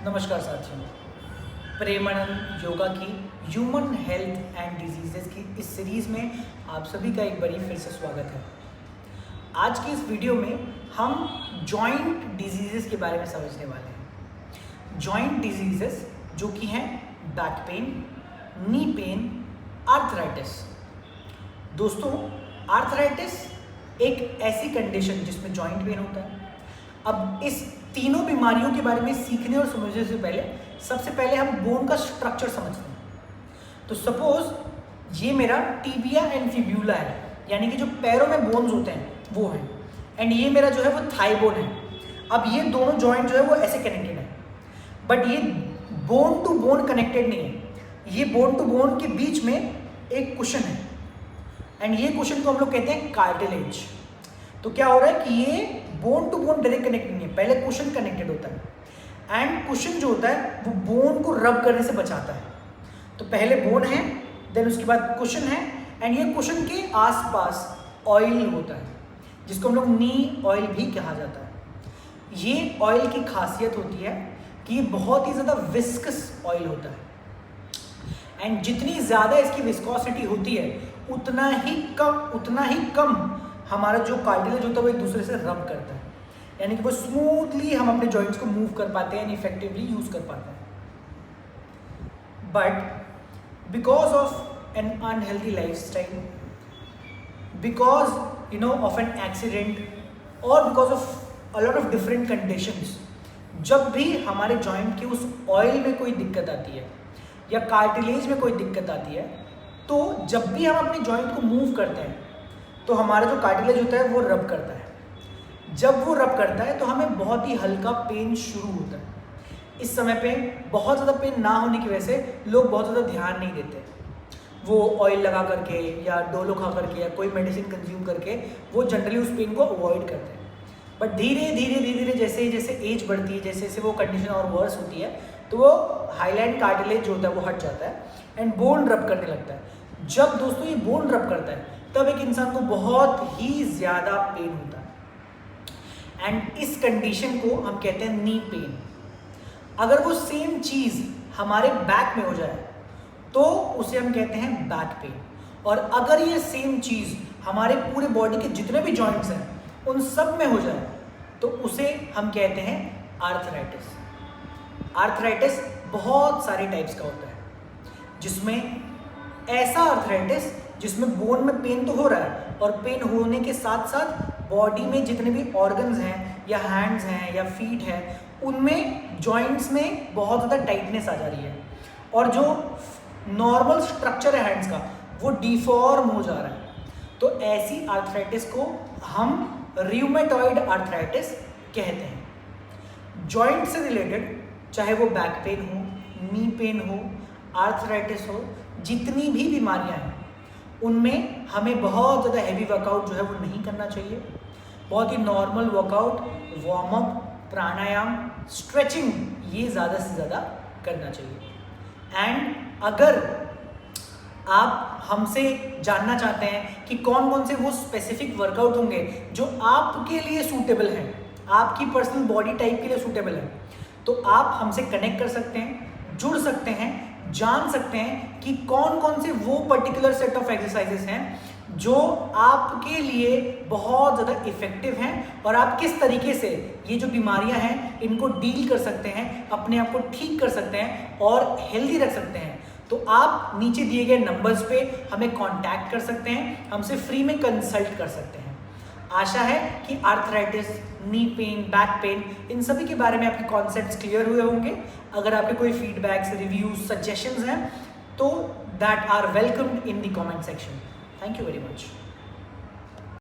नमस्कार साथियों, प्रेमानंद योगा की ह्यूमन हेल्थ एंड डिजीजेस की इस सीरीज़ में आप सभी का एक बारी फिर से स्वागत है। आज की इस वीडियो में हम जॉइंट डिजीजेस के बारे में समझने वाले हैं। जॉइंट डिजीजेस जो कि हैं back pain, knee pain, arthritis. दोस्तों, आर्थराइटिस एक ऐसी कंडीशन जिसमें जॉइंट पेन होता है। अब इस तीनों बीमारियों के बारे में सीखने और समझने से पहले सबसे पहले हम बोन का स्ट्रक्चर समझते हैं। तो सपोज ये मेरा टिबिया एंड फिब्यूला है, यानी कि जो पैरों में बोन्स होते हैं वो है, एंड ये मेरा जो है वो थाई बोन है। अब ये दोनों जॉइंट जो है वो ऐसे कनेक्टेड है, बट ये बोन टू बोन कनेक्टेड नहीं है। ये बोन टू बोन के बीच में एक कुशन है, एंड ये कुशन को हम लोग कहते हैं कार्टिलेज। तो क्या हो रहा है कि ये bone to bone direct connect नहीं है, पहले कुशन कनेक्टेड होता है, एंड कुशन जो होता है वो बोन को रब करने से बचाता है। तो पहले बोन है, देन उसके बाद कुशन है, एंड ये कुशन के आसपास ऑयल होता है जिसको हम लोग नी ऑयल भी कहा जाता है। ये ऑयल की खासियत होती है कि ये बहुत ही ज़्यादा विस्कस ऑयल होता है, एंड जितनी ज़्यादा इसकी विस्कोसिटी होती है उतना ही कम हमारा जो कार्टिलेज होता है वो एक दूसरे से रब करता है, यानी कि वो स्मूथली हम अपने जॉइंट्स को मूव कर पाते हैं, इफेक्टिवली यूज कर पाते हैं। But because of an unhealthy lifestyle, because of an accident, और because of a lot of different conditions, जब भी हमारे जॉइंट के उस ऑयल में कोई दिक्कत आती है या कार्टिलेज में कोई दिक्कत आती है, तो जब भी हम अपने जॉइंट को मूव करते हैं तो हमारा जो कार्टिलेज होता है वो रब करता है। जब वो रब करता है तो हमें बहुत ही हल्का पेन शुरू होता है। इस समय पे बहुत ज़्यादा पेन ना होने की वजह से लोग बहुत ज़्यादा ध्यान नहीं देते। वो ऑयल लगा करके या डोलो खा करके या कोई मेडिसिन कंज्यूम करके वो जनरली उस पेन को अवॉइड करते हैं। बट धीरे धीरे जैसे जैसे एज बढ़ती है, जैसे जैसे वो कंडीशन और वर्स होती है, तो वो हाईलाइन कार्टिलेज जो होता है वो हट जाता है एंड बोन रब करने लगता है। जब दोस्तों ये बोन रब करता है तब एक इंसान को बहुत ही ज़्यादा पेन होता है, एंड इस कंडीशन को हम कहते हैं नी पेन। अगर वो सेम चीज़ हमारे बैक में हो जाए तो उसे हम कहते हैं बैक पेन, और अगर ये सेम चीज़ हमारे पूरे बॉडी के जितने भी जॉइंट्स हैं उन सब में हो जाए तो उसे हम कहते हैं आर्थराइटिस। आर्थराइटिस बहुत सारे टाइप्स का होता है, जिसमें ऐसा आर्थराइटिस जिसमें बोन में पेन तो हो रहा है, और पेन होने के साथ साथ बॉडी में जितने भी ऑर्गन्स हैं या हैंड्स हैं या फीट हैं उनमें जॉइंट्स में बहुत ज़्यादा टाइटनेस आ जा रही है, और जो नॉर्मल स्ट्रक्चर है हैंड्स का वो डिफॉर्म हो जा रहा है। तो ऐसी आर्थराइटिस को हम रियूमेटॉइड आर्थराइटिस कहते हैं। जॉइंट से रिलेटेड चाहे वो बैक पेन हो, नी पेन हो, आर्थराइटिस हो, जितनी भी बीमारियां हैं उनमें हमें बहुत ज़्यादा हैवी वर्कआउट जो है वो नहीं करना चाहिए। बहुत ही नॉर्मल वर्कआउट, वार्म अप, प्राणायाम, स्ट्रेचिंग, ये ज़्यादा से ज़्यादा करना चाहिए। एंड अगर आप हमसे जानना चाहते हैं कि कौन कौन से वो स्पेसिफिक वर्कआउट होंगे जो आपके लिए सूटेबल हैं, आपकी पर्सनल बॉडी टाइप के लिए सूटेबल है, तो आप हमसे कनेक्ट कर सकते हैं, जुड़ सकते हैं, जान सकते हैं कि कौन कौन से वो पर्टिकुलर सेट ऑफ एक्सरसाइजेस हैं जो आपके लिए बहुत ज़्यादा इफेक्टिव हैं, और आप किस तरीके से ये जो बीमारियां हैं इनको डील कर सकते हैं, अपने आप को ठीक कर सकते हैं और हेल्दी रख सकते हैं। तो आप नीचे दिए गए नंबर्स पे हमें कांटेक्ट कर सकते हैं, हमसे फ्री में कंसल्ट कर सकते हैं। आशा है कि arthritis, knee pain, back pain, इन सभी के बारे में आपके कॉन्सेप्ट्स क्लियर हुए होंगे। अगर आपके कोई फीडबैक्स, रिव्यूज, सजेशंस हैं तो that are welcomed in the comment section. Thank you very much.